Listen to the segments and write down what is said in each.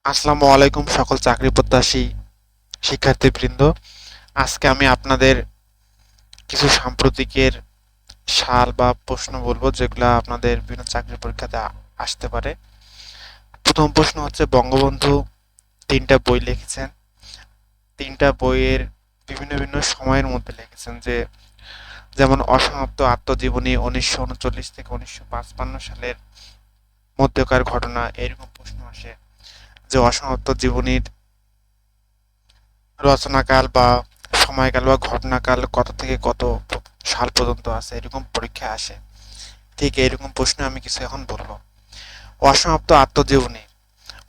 আসসালামু আলাইকুম সকল চাকরি প্রত্যাশী শিক্ষার্থীবৃন্দ। আজকে আমি আপনাদের কিছু সাম্প্রতিকের সাল বা প্রশ্ন বলবো যেগুলো আপনাদের বিভিন্ন চাকরি পরীক্ষাতে আসতে পারে। প্রথম প্রশ্ন হচ্ছে, বঙ্গবন্ধু তিনটা বই লিখেছেন। তিনটা বইয়ের বিভিন্ন বিভিন্ন সময়ের মধ্যে লিখেছেন, যেমন অসমাপ্ত আত্মজীবনী 1939 থেকে 1955 সালের মধ্যকার ঘটনা, এরকম প্রশ্ন আসে যে অসমাপ্ত জীবনীর রচনাকাল বা সময়কাল বা ঘটনাকাল কত থেকে কত সাল পর্যন্ত আছে, এরকম পরীক্ষা আসে। ঠিক এরকম প্রশ্ন আমি কিছু এখন বলবো। অসমাপ্ত আত্মজীবনী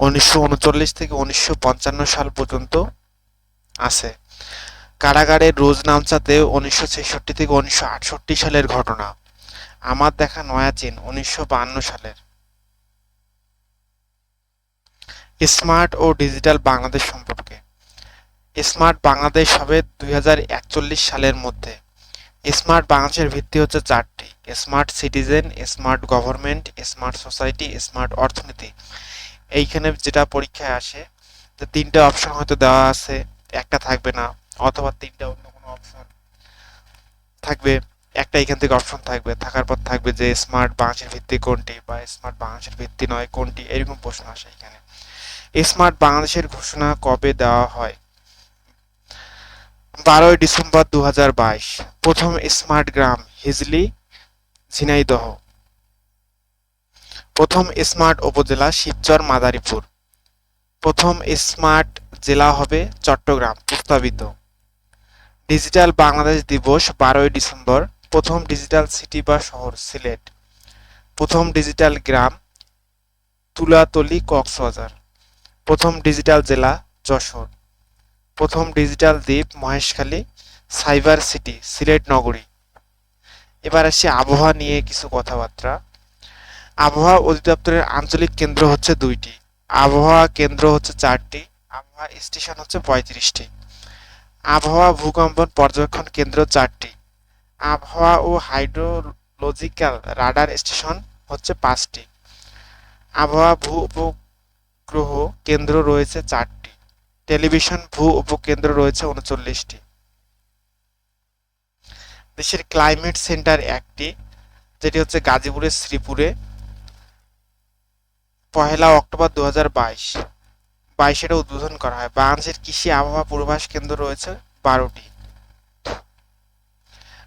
1939 থেকে 1955 সাল পর্যন্ত আছে। কারাগারে রোজ নামচাতে 1966 থেকে 1968 সালের ঘটনা। আমার দেখা নয়া চীন 1952 সালের। স্মার্ট ও ডিজিটাল বাংলাদেশ সম্পর্কে। স্মার্ট বাংলাদেশ হবে 2041 সালের মধ্যে। স্মার্ট বাংলাদেশের ভিত্তি হচ্ছে চারটি: smart citizen, smart government, smart society, smart অর্থনীতি। এইখানে যেটা পরীক্ষায় আসে যে তিনটা অপশন হয়তো দেওয়া আছে, একটা থাকবে না, অথবা তিনটা অন্য কোনো অপশন থাকবে, একটা এখান থেকে অপশন থাকবে, থাকার পর থাকবে যে স্মার্ট বাংলাদেশের ভিত্তি কোনটি বা স্মার্ট বাংলাদেশের ভিত্তি নয় কোনটি, এরকম প্রশ্ন আসে এখানে। স্মার্ট বাংলাদেশের ঘোষণা কবে দেওয়া হয়? 12ই ডিসেম্বর 2022। প্রথম স্মার্ট গ্রাম হিজলি, ঝিনাইদহ। প্রথম স্মার্ট উপজেলা শিবচর, মাদারীপুর। প্রথম স্মার্ট জেলা হবে চট্টগ্রাম, প্রস্তাবিত। ডিজিটাল বাংলাদেশ দিবস 12ই ডিসেম্বর। প্রথম ডিজিটাল সিটি বা শহর সিলেট। প্রথম ডিজিটাল গ্রাম তুলাতলী, কক্সবাজার। প্রথম ডিজিটাল জেলা যশোর। প্রথম ডিজিটাল দ্বীপ মহেশখালী, সাইবার সিটি, সিলেট নগরী। এবার আসি আবহাওয়া নিয়ে কিছু কথাবার্তা। আবহাওয়া অধিদপ্তরের আঞ্চলিক কেন্দ্র হচ্ছে দুইটি, আবহাওয়া কেন্দ্র হচ্ছে চারটি, আবহাওয়া স্টেশন হচ্ছে 35টি। আবহাওয়া ভূকম্পন পর্যবেক্ষণ কেন্দ্র চারটি, আবহাওয়া ও হাইড্রোলজিক্যাল রাডার স্টেশন হচ্ছে 5টি। আবহাওয়া ভূ উপগ্রহ কেন্দ্র রয়েছে চারটি, টেলিভিশন ভূ উপকেন্দ্র রয়েছে 39টি। দেশের ক্লাইমেট সেন্টার একটি, যেটি হচ্ছে গাজীপুরের শ্রীপুরে। 1 অক্টোবর 2022 এটা উদ্বোধন করা হয়। বাংলাদেশের কৃষি আবহাওয়া পূর্বাভাস কেন্দ্র রয়েছে 12টি।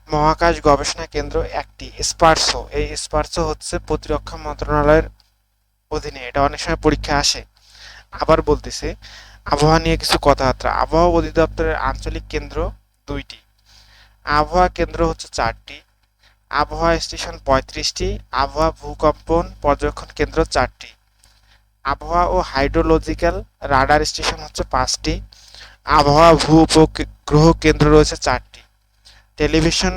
মহাকাশ গবেষণা কেন্দ্র একটি, স্পারসো। এই স্পারসো হচ্ছে প্রতিরক্ষা মন্ত্রণালয়ের অধীনে, এটা অনেক সময় পরীক্ষা আসে। আবার বলতেছে আবহাওয়া নিয়ে কিছু কথাবার্তা। আবহাওয়া অধিদপ্তরের আঞ্চলিক কেন্দ্র দুইটি, আবহাওয়া কেন্দ্র হচ্ছে চারটি, আবহাওয়া স্টেশন 35টি, আবহাওয়া ভূকম্পন পর্যবেক্ষণ কেন্দ্র চারটি, আবহাওয়া ও হাইড্রোলজিক্যাল রাডার স্টেশন হচ্ছে 5টি, আবহাওয়া ভূ উপগ্রহ কেন্দ্র রয়েছে চারটি, টেলিভিশন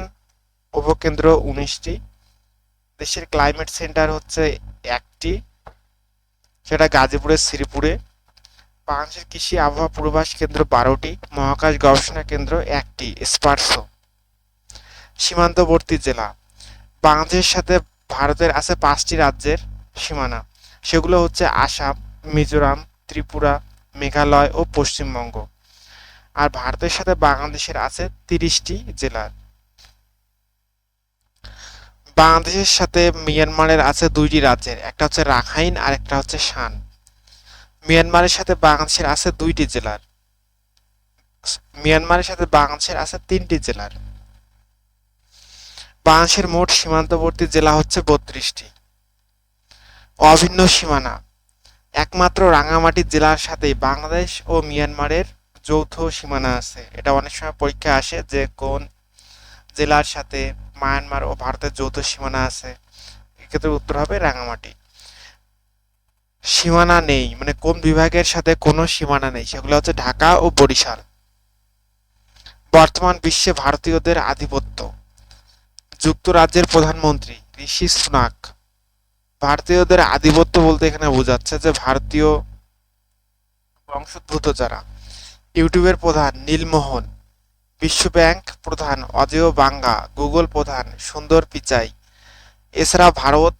উপকেন্দ্র 19টি। দেশের ক্লাইমেট সেন্টার হচ্ছে একটি, সেটা গাজীপুরের শ্রীপুরে। বাংলাদেশের কৃষি আবহাওয়া পূর্বাভাস কেন্দ্র 12টি, মহাকাশ গবেষণা কেন্দ্র একটি, স্পারসো। সীমান্তবর্তী জেলা। বাংলাদেশের সাথে ভারতের আছে 5টি রাজ্যের সীমানা, সেগুলো হচ্ছে আসাম, মিজোরাম, ত্রিপুরা, মেঘালয় ও পশ্চিমবঙ্গ। আর ভারতের সাথে বাংলাদেশের আছে 30টি জেলা। বাংলাদেশের সাথে মিয়ানমারের আছে 2টি রাজ্যের, একটা হচ্ছে রাখাইন আর একটা হচ্ছে শান। মিয়ানমারের সাথে বাংলাদেশের আছে 2টি জেলার, মিয়ানমারের সাথে বাংলাদেশের আছে 3টি জেলার। বাংলাদেশের মোট সীমান্তবর্তী জেলা হচ্ছে 32টি। অভিন্ন সীমানা। একমাত্র রাঙামাটি জেলার সাথেই বাংলাদেশ ও মিয়ানমারের যৌথ সীমানা আছে। এটা অনেক সময় পরীক্ষা আসে যে কোন জেলার সাথে মায়ানমার ও ভারতের যৌথ সীমানা আছে, এক্ষেত্রে উত্তর হবে রাঙামাটি। সীমানা নেই মানে কোন বিভাগের সাথে কোনো সীমানা নেই, সেগুলো হচ্ছে ঢাকা ও বরিশাল। বর্তমান বিশ্বে ভারতীয়দের আধিপত্য। যুক্তরাজ্যের প্রধানমন্ত্রী ঋষি সুনাক। ভারতীয়দের আধিপত্য বলতে এখানে বোঝাচ্ছে যে ভারতীয় বংশোদ্ভূত যারা। ইউটিউবের প্রধান নীলমোহন। বিশ্বব্যাংক প্রধান অজয় বাঙ্গা। গুগল প্রধান সুন্দর পিচাই। এছাড়া ভারত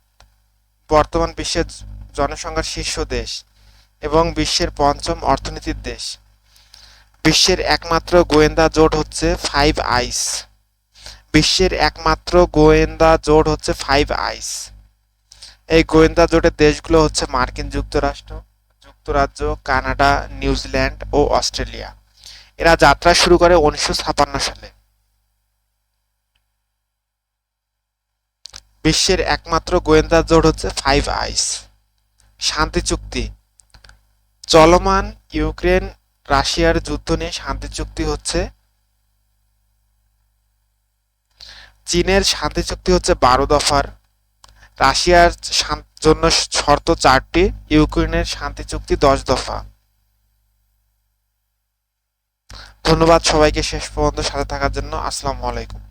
বর্তমান বিশ্বের জনসংখ্যার শীর্ষ দেশ। এবং বিশ্বের পঞ্চম অর্থনীতির দেশ। বিশ্বের একমাত্র গোয়েন্দা জোট হচ্ছে ফাইভ আইস। বিশ্বের একমাত্র গোয়েন্দা জোট হচ্ছে ফাইভ আইস। এই গোয়েন্দা জোটের দেশগুলো হচ্ছে মার্কিন যুক্তরাষ্ট্র, যুক্তরাজ্য, কানাডা, নিউজিল্যান্ড ও অস্ট্রেলিয়া। এরা যাত্রা শুরু করে 1956 সালে। বিশ্বের একমাত্র গোয়েন্দা জোট হচ্ছে ফাইভ আইস। শান্তি চুক্তি। চলমান ইউক্রেন রাশিয়ার যুদ্ধ নিয়ে শান্তি চুক্তি হচ্ছে। চীনের শান্তি চুক্তি হচ্ছে 12 দফার। রাশিয়ার জন্য শর্ত 4টি, ইউক্রেনের শান্তি চুক্তি 10 দফা। ধন্যবাদ সবাইকে শেষ পর্যন্ত সাথে থাকার জন্য। আসসালামু আলাইকুম।